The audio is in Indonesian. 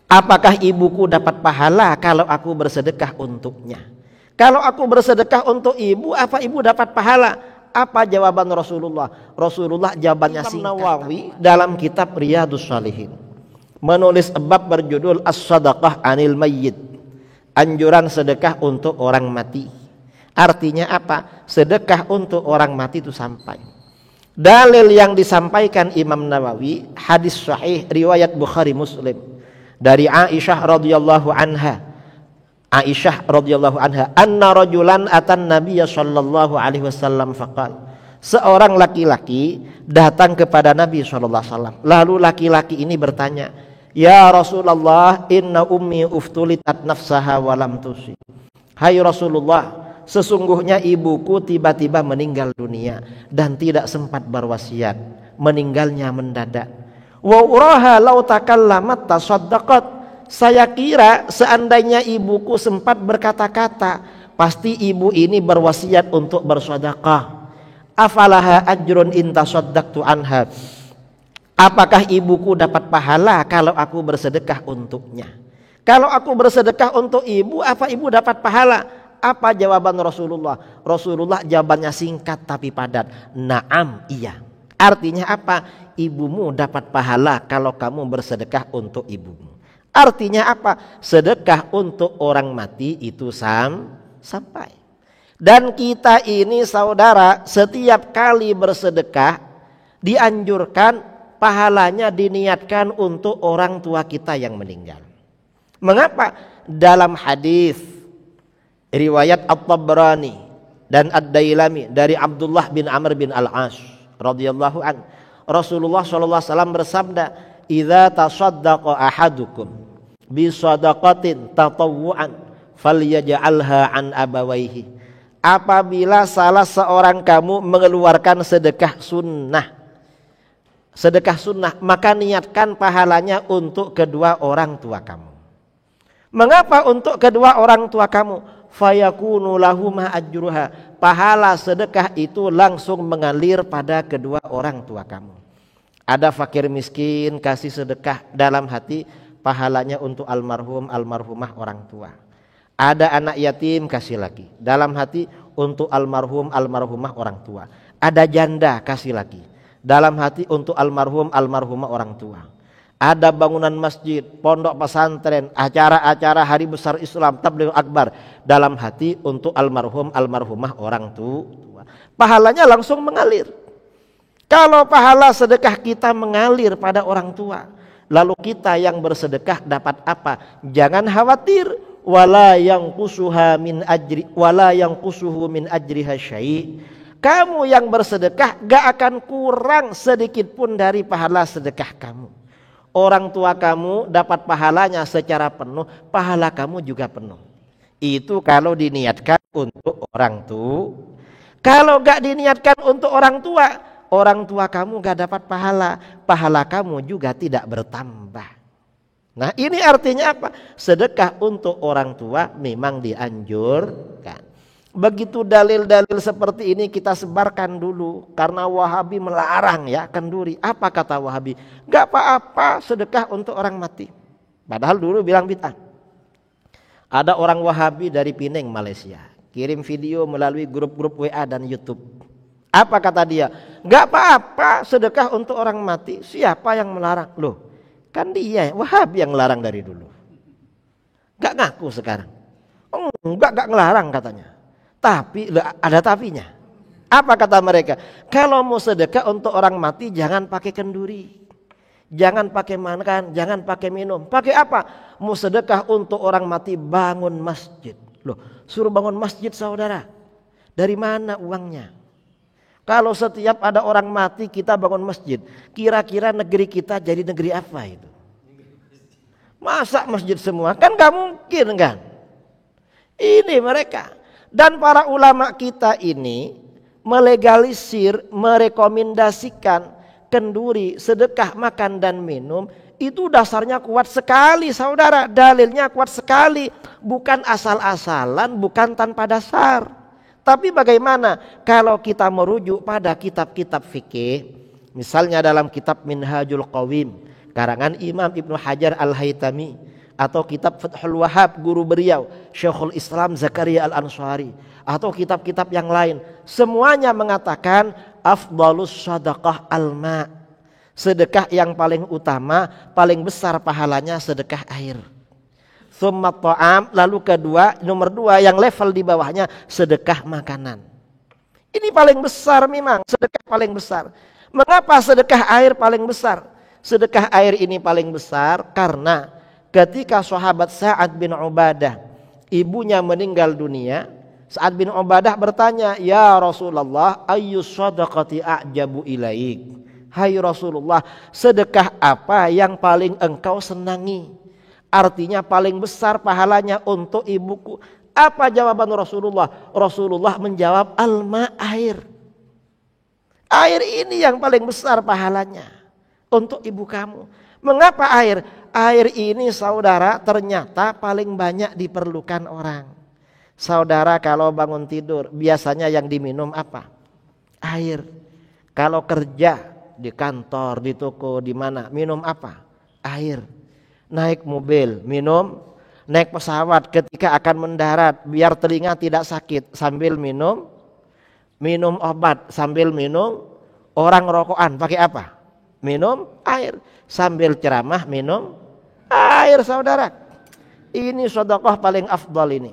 Apakah ibuku dapat pahala kalau aku bersedekah untuknya? Kalau aku bersedekah untuk ibu, apa ibu dapat pahala? Apa jawaban Rasulullah? Rasulullah jawabannya singkat. Nawawi dalam kitab Riyadhus Shalihin menulis bab berjudul As-Sadaqah Anil Mayyit, anjuran sedekah untuk orang mati. Artinya apa? Sedekah untuk orang mati itu sampai. Dalil yang disampaikan Imam Nawawi, hadis sahih riwayat Bukhari Muslim dari Aisyah radhiyallahu anha. Aisyah radhiyallahu anha, anna rajulan atan nabiyya sallallahu alaihi wasallam faqal. Seorang laki-laki datang kepada Nabi sallallahu alaihi wasallam. Lalu laki-laki ini bertanya, "Ya Rasulullah, inna ummi uftulitat nafsaha wa lam tusi." Hai Rasulullah, sesungguhnya ibuku tiba-tiba meninggal dunia dan tidak sempat berwasiat, meninggalnya mendadak. Wa uraha law takallamat tasaddaqat. Saya kira seandainya ibuku sempat berkata-kata, pasti ibu ini berwasiat untuk bersedekah. Afalaha ajrun in tasaddaqtu anha. Apakah ibuku dapat pahala kalau aku bersedekah untuknya? Kalau aku bersedekah untuk ibu, apa ibu dapat pahala? Apa jawaban Rasulullah? Rasulullah jawabannya singkat tapi padat. Naam, iya. Artinya apa? Ibumu dapat pahala kalau kamu bersedekah untuk ibumu. Artinya apa? Sedekah untuk orang mati itu sampai. Dan kita ini saudara, setiap kali bersedekah dianjurkan pahalanya diniatkan untuk orang tua kita yang meninggal. Mengapa? Dalam hadis riwayat At-Tabrani dan Ad-Dailami dari Abdullah bin Amr bin Al-As radhiyallahu an, Rasulullah sallallahu alaihi wasallam bersabda, "Idza tasaddaqa ahadukum bi shadaqatin tatawwu'an falyaj'alha an abawaihi." Apabila salah seorang kamu mengeluarkan sedekah sunnah, maka niatkan pahalanya untuk kedua orang tua kamu. Mengapa untuk kedua orang tua kamu? Fayakunu lahuma ajruha. Pahala sedekah itu langsung mengalir pada kedua orang tua kamu. Ada fakir miskin kasih sedekah, dalam hati pahalanya untuk almarhum almarhumah orang tua. Ada anak yatim kasih lagi, dalam hati untuk almarhum almarhumah orang tua. Ada janda kasih lagi, dalam hati untuk almarhum almarhumah orang tua. Ada bangunan masjid, pondok pesantren, acara-acara hari besar Islam, tabligh akbar, dalam hati untuk almarhum almarhumah orang tua. Pahalanya langsung mengalir. Kalau pahala sedekah kita mengalir pada orang tua, lalu kita yang bersedekah dapat apa? Jangan khawatir. Wala yanqusuha min ajri wala yanqusuhu min ajriha syai'. Kamu yang bersedekah gak akan kurang sedikit pun dari pahala sedekah kamu. Orang tua kamu dapat pahalanya secara penuh, pahala kamu juga penuh. Itu kalau diniatkan untuk orang tua. Kalau gak diniatkan untuk orang tua kamu gak dapat pahala, pahala kamu juga tidak bertambah. Nah, ini artinya apa? Sedekah untuk orang tua memang dianjurkan. Begitu dalil-dalil seperti ini kita sebarkan dulu, karena Wahabi melarang ya kenduri. Apa kata Wahabi? Gak apa-apa sedekah untuk orang mati. Padahal dulu bilang bid'ah. Ada orang Wahabi dari Pineng, Malaysia, kirim video melalui grup-grup WA dan YouTube. Apa kata dia? Gak apa-apa sedekah untuk orang mati. Siapa yang melarang? Loh, kan dia Wahabi yang melarang dari dulu. Gak ngaku sekarang. Gak ngelarang katanya. Tapi ada tapinya. Apa kata mereka? Kalau mau sedekah untuk orang mati jangan pakai kenduri, jangan pakai makan, jangan pakai minum. Pakai apa? Mau sedekah untuk orang mati bangun masjid. Loh, suruh bangun masjid saudara. Dari mana uangnya? Kalau setiap ada orang mati kita bangun masjid, kira-kira negeri kita jadi negeri apa itu? Masa masjid semua? Kan gak mungkin kan? Ini mereka. Dan para ulama kita ini melegalisir, merekomendasikan kenduri, sedekah makan dan minum. Itu dasarnya kuat sekali saudara, dalilnya kuat sekali. Bukan asal-asalan, bukan tanpa dasar. Tapi bagaimana kalau kita merujuk pada kitab-kitab fikih, misalnya dalam kitab Minhajul Qawim karangan Imam Ibnu Hajar Al-Haytami, atau kitab Fathul Wahhab guru beliau Syekhul Islam Zakaria Al-Ansari, atau kitab-kitab yang lain, semuanya mengatakan afdhalus shadaqah al-ma'. Sedekah yang paling utama, paling besar pahalanya sedekah air. Tsumma ta'am, lalu nomor dua yang level di bawahnya sedekah makanan. Ini paling besar memang, sedekah paling besar. Mengapa sedekah air paling besar? Sedekah air ini paling besar karena ketika sahabat Sa'ad bin Ubadah ibunya meninggal dunia, Sa'ad bin Ubadah bertanya, "Ya Rasulullah, ayyus shadaqati a'jabu ilaik?" Hai Rasulullah, sedekah apa yang paling engkau senangi? Artinya paling besar pahalanya untuk ibuku. Apa jawaban Rasulullah? Rasulullah menjawab, alma, air. Air ini yang paling besar pahalanya untuk ibu kamu. Mengapa air? Air ini saudara ternyata paling banyak diperlukan orang. Saudara kalau bangun tidur biasanya yang diminum apa? Air. Kalau kerja di kantor, di toko, di mana, minum apa? Air. Naik mobil, minum. Naik pesawat ketika akan mendarat biar telinga tidak sakit sambil minum. Minum obat sambil minum. Orang rokokan pakai apa? Minum air. Sambil ceramah minum air, saudara. Ini sedekah paling afdal ini.